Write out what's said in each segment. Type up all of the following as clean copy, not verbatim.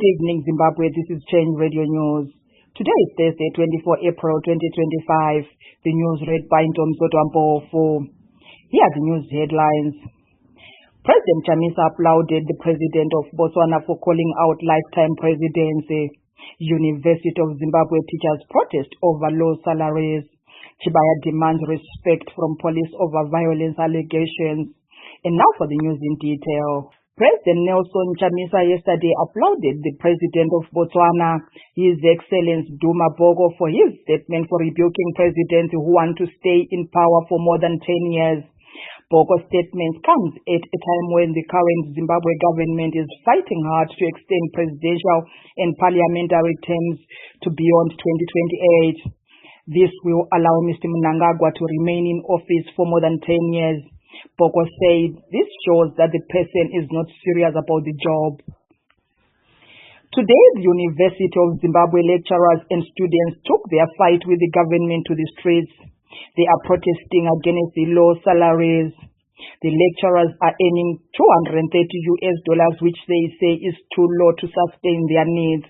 evening, Zimbabwe. This is Change Radio News. Today is Thursday, 24 April 2025. The news read by Duma Boko. Here are the news headlines. President Chamisa applauded the president of Botswana for calling out lifetime presidency. University of Zimbabwe teachers protest over low salaries. Chibaya demands respect from police over violence allegations. And now for the news in detail. President Nelson Chamisa yesterday applauded the president of Botswana, His Excellency Duma Boko, for his statement for rebuking presidents who want to stay in power for more than 10 years. Boko's statement comes at a time when the current Zimbabwe government is fighting hard to extend presidential and parliamentary terms to beyond 2028. This will allow Mr. Mnangagwa to remain in office for more than 10 years. Boko said this shows that the person is not serious about the job. Today, the University of Zimbabwe lecturers and students took their fight with the government to the streets. They are protesting against the low salaries. The lecturers are earning $230, which they say is too low to sustain their needs.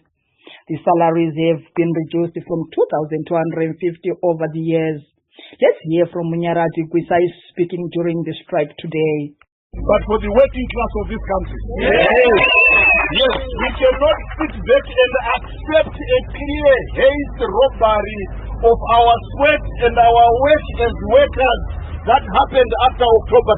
The salaries have been reduced from $2,250 over the years. Let's hear from Munyarati Kwisa speaking during the strike today. But for the working class of this country, yes, we cannot sit back and accept a clear hate robbery of our sweat and our work as workers that happened after October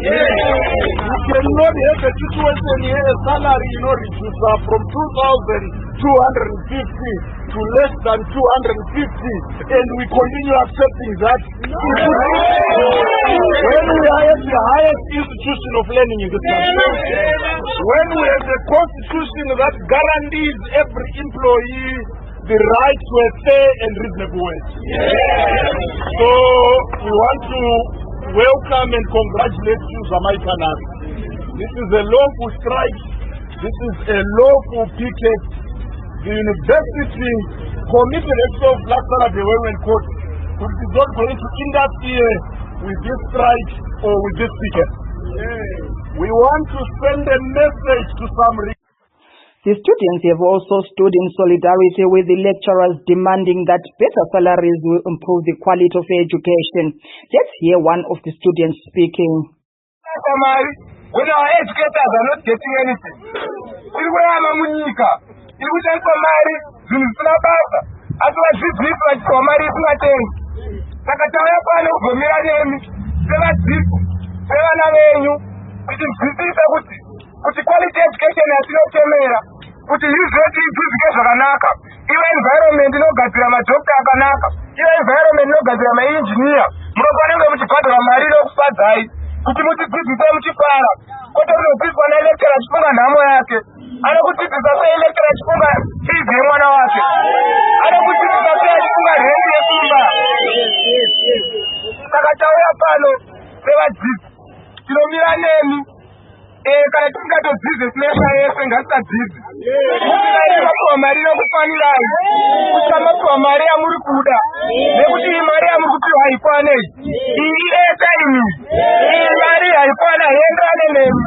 2018. We cannot have a situation here, a salary, reduce from 2,250 to less than 250, and we continue accepting that. When we are at the highest institution of learning in this country, when we have a constitution that guarantees every employee the right to a fair and reasonable wage. So we want to welcome and congratulate you, Jamaicanas. This is a lawful strike. This is a lawful picket. The university committed itself last Saturday when we were in court, but it is not going to interfere with this strike or with this picket. We want to send a message to some. The students have also stood in solidarity with the lecturers, demanding that better salaries will improve the quality of education. Let's hear one of the students speaking. When our educators are not getting anything, we will have a munika. If we take some money, we will not have it. As well as this like for money, it's not in. Sakataya Pano, Gomiran, Sela Zip, Sela Navenu, which is Zimbabwe. But the quality education has no camera. But the use rate is Ganaka. Even environment, no Gatrama, Jokta Ganaka. Even environment, no Gatrama engineer. Mokananga, which part of Marino Spadai. Put him to put them to Para. What are the people on electoral Spunga Namoyake? I don't put it as a electoral Spunga. He's the one of it. I don't put it as a Spunga. Sakataya Pano, they were deep. Kilomira name. Kana tungato business nesa yesenga sta business. Mutinaika kwa marino kufanira. Kutama kwa Maria muri kuda. Nekuti Maria muri kuti haifane. Iyi time. Iyi mari haifana yengane nemi.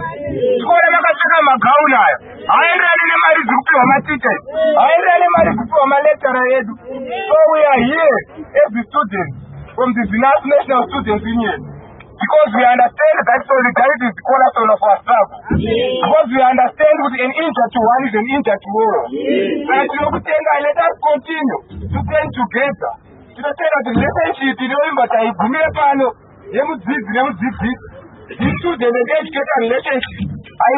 Tikona makasaka magauna aya. Haendane nemari zikupi wa matite. Haendane nemari zikupi wa malecturer yedu. So we are here every student from the National Students Union. Because we understand that solidarity is the cornerstone of our struggle. Because we understand that an inch to one is an inch tomorrow. And let us continue to stand together. To say that the relationship is but I this to the educated relationship. I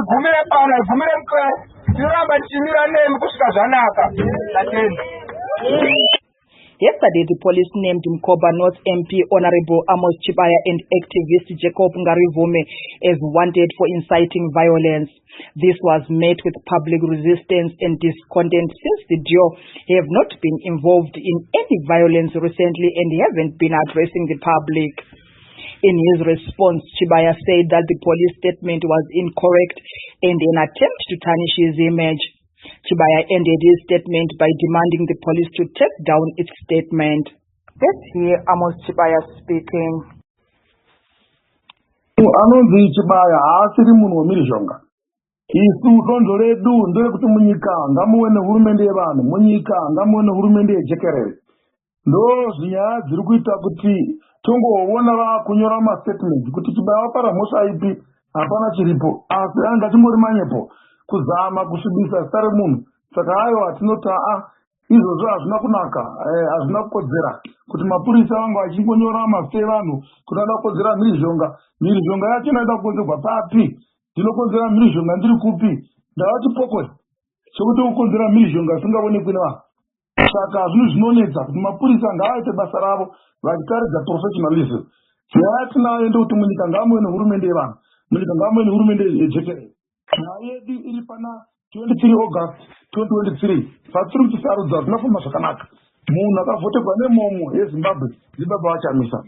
Yesterday, the police named Mkoba North MP Honorable Amos Chibaya and activist Jacob Ngarivume as wanted for inciting violence. This was met with public resistance and discontent since the duo have not been involved in any violence recently and haven't been addressing the public. In his response, Chibaya said that the police statement was incorrect and an attempt to tarnish his image. Chibaya ended his statement by demanding the police to take down its statement. Let's hear Amos Chibaya speaking. Anonzi Chibaya asiri munhu wemhirizhonga. Isu donzo redu ndore kuti munyika ngamuwe nehurumende yevanhu, munyika ngamuwe nehurumende yejekerere. Ndo zvinyaya dziri kuita kuti tongoona vakunyora mastatement kuti chibaya para mhosva ipi hapana chiripo, asi anga timbori manyepo kuzama kusvibisa zita remunhu. Saka aiwa tinoti izvozvo hazvina kunaka, hazvina kukodzera kuti mapurisa vangu vachingonyora mazita evanhu kuti ada kukodzera mhirizhonga. Mhirizhonga yacho inoda kukonzerwa papi? Ndinokonzera mhirizhonga ndiri kupi? Ndavati pokwe chokuti kukonzera mhirizhonga zvisingaonekwi nevanhu. Saka zvinhu zvinonetsa kuti mapurisa ngavaite basa ravo vachitaridza professionalism. Nyaya tinayo ndekuti munyika ngamuwe nehurumende yevanhu, munyika ngamuwe nehurumende yejekerere. Nyaya yedu iri pana 23 August 2023 patiri kuchisarudza zvinofamba zvakanaka. Munhu akavhoterwa nemomo yeZimbabwe Zimbabwe Chamisa.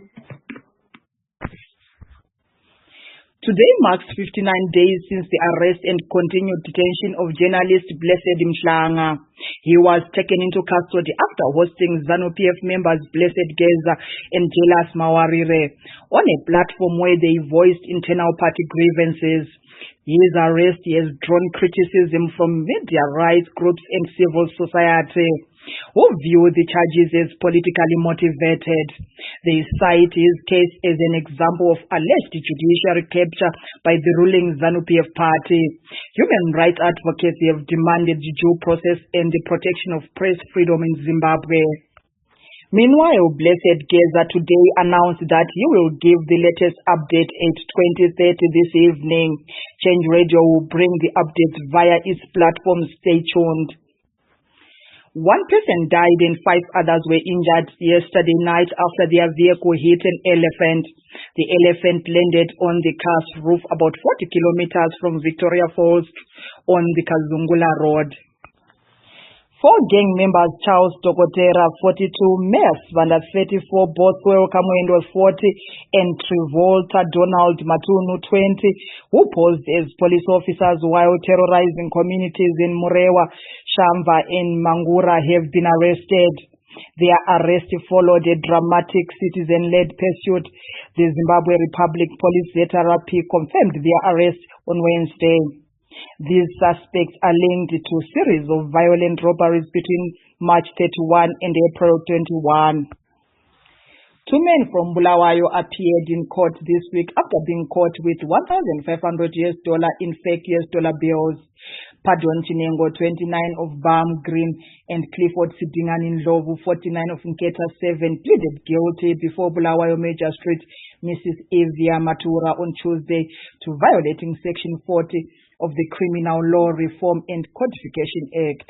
Today marks 59 days since the arrest and continued detention of journalist Blessed Mhlanga. He was taken into custody after hosting ZANU-PF members Blessed Geza and Jelas Mawarire on a platform where they voiced internal party grievances. His arrest has drawn criticism from media rights groups and civil society, who view the charges as politically motivated. They cite his case as an example of alleged judiciary capture by the ruling ZANU-PF party. Human rights advocates have demanded due process and the protection of press freedom in Zimbabwe. Meanwhile, Blessed Geza today announced that he will give the latest update at 20:30 this evening. Change Radio will bring the updates via its platform. Stay tuned. One person died and 5 others were injured yesterday night after their vehicle hit an elephant. The elephant landed on the car's roof about 40 kilometers from Victoria Falls on the Kazungula Road. 4 gang members, Charles Dokotera, 42, Mess Vanda, 34, Boswell Kamwendo, 40, and Trivolta Donald Matunu, 20, who posed as police officers while terrorizing communities in Murewa, Shamva, and Mangura, have been arrested. Their arrest followed a dramatic citizen-led pursuit. The Zimbabwe Republic Police ZRP confirmed their arrest on Wednesday. These suspects are linked to a series of violent robberies between March 31 and April 21. 2 men from Bulawayo appeared in court this week after being caught with $1,500 in fake US dollar bills. Pardon Chinengo, 29 of Balm Green, and Clifford Sidingani Ndlovu, 49 of Nketa 7, pleaded guilty before Bulawayo Magistrate Mrs. Evia Matura on Tuesday to violating Section 40 of the Criminal Law Reform and Codification Act.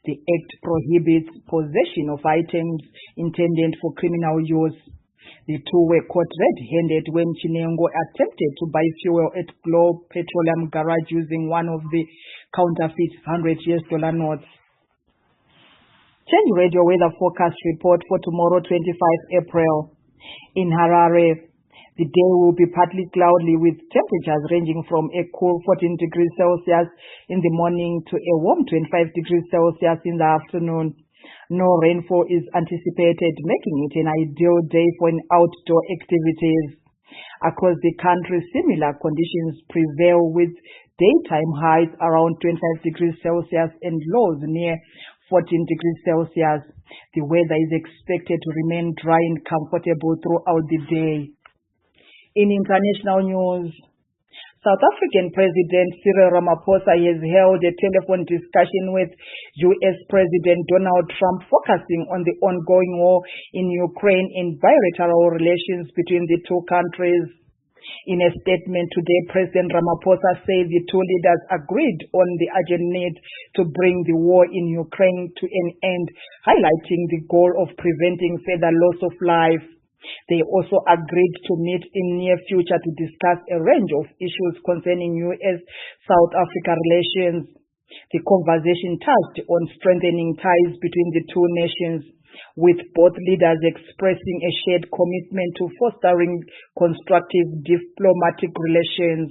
The Act prohibits possession of items intended for criminal use. The two were caught red-handed when Chinengo attempted to buy fuel at Globe Petroleum Garage using one of the counterfeit $100 notes. Change Radio weather forecast report for tomorrow, 25 April. In Harare, the day will be partly cloudy with temperatures ranging from a cool 14 degrees Celsius in the morning to a warm 25 degrees Celsius in the afternoon. No rainfall is anticipated, making it an ideal day for outdoor activities. Across the country, similar conditions prevail with daytime highs around 25 degrees Celsius and lows near 14 degrees Celsius. The weather is expected to remain dry and comfortable throughout the day. In international news, South African President Cyril Ramaphosa has held a telephone discussion with U.S. President Donald Trump focusing on the ongoing war in Ukraine and bilateral relations between the two countries. In a statement today, President Ramaphosa said the two leaders agreed on the urgent need to bring the war in Ukraine to an end, highlighting the goal of preventing further loss of life. They also agreed to meet in near future to discuss a range of issues concerning U.S.-South Africa relations. The conversation touched on strengthening ties between the two nations, with both leaders expressing a shared commitment to fostering constructive diplomatic relations.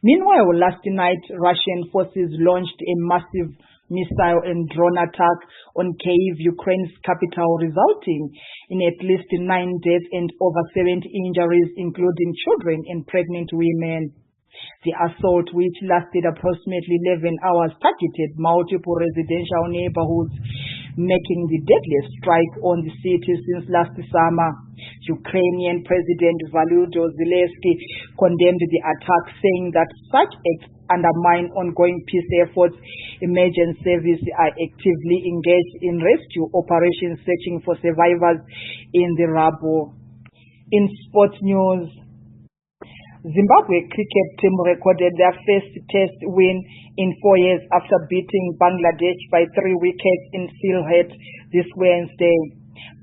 Meanwhile, last night, Russian forces launched a massive missile and drone attack on Kyiv, Ukraine's capital, resulting in at least 9 deaths and over 70 injuries, including children and pregnant women. The assault, which lasted approximately 11 hours, targeted multiple residential neighborhoods, making the deadliest strike on the city since last summer. Ukrainian President Volodymyr Zelensky condemned the attack, saying that such acts undermine ongoing peace efforts. Emergency services are actively engaged in rescue operations searching for survivors in the rubble. In sports news, Zimbabwe cricket team recorded their first test win in 4 years after beating Bangladesh by 3 wickets in Sylhet this Wednesday.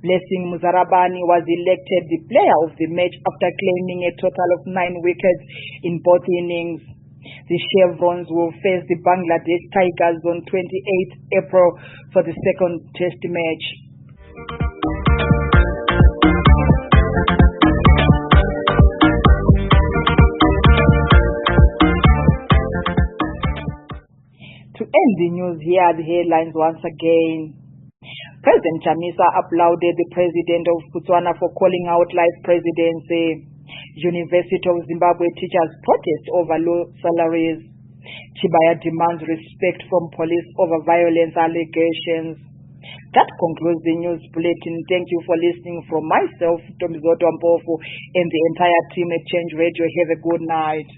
Blessing Muzarabani was elected the player of the match after claiming a total of 9 wickets in both innings. The Chevrons will face the Bangladesh Tigers on 28 April for the second test match. To end the news, here are the headlines once again. President Chamisa applauded the president of Botswana for calling out live presidency. University of Zimbabwe teachers protest over low salaries. Chibaya demands respect from police over violence allegations. That concludes the news bulletin. Thank you for listening. From myself, Chamisa Applauds Duma Boko, and the entire team at Change Radio. Have a good night.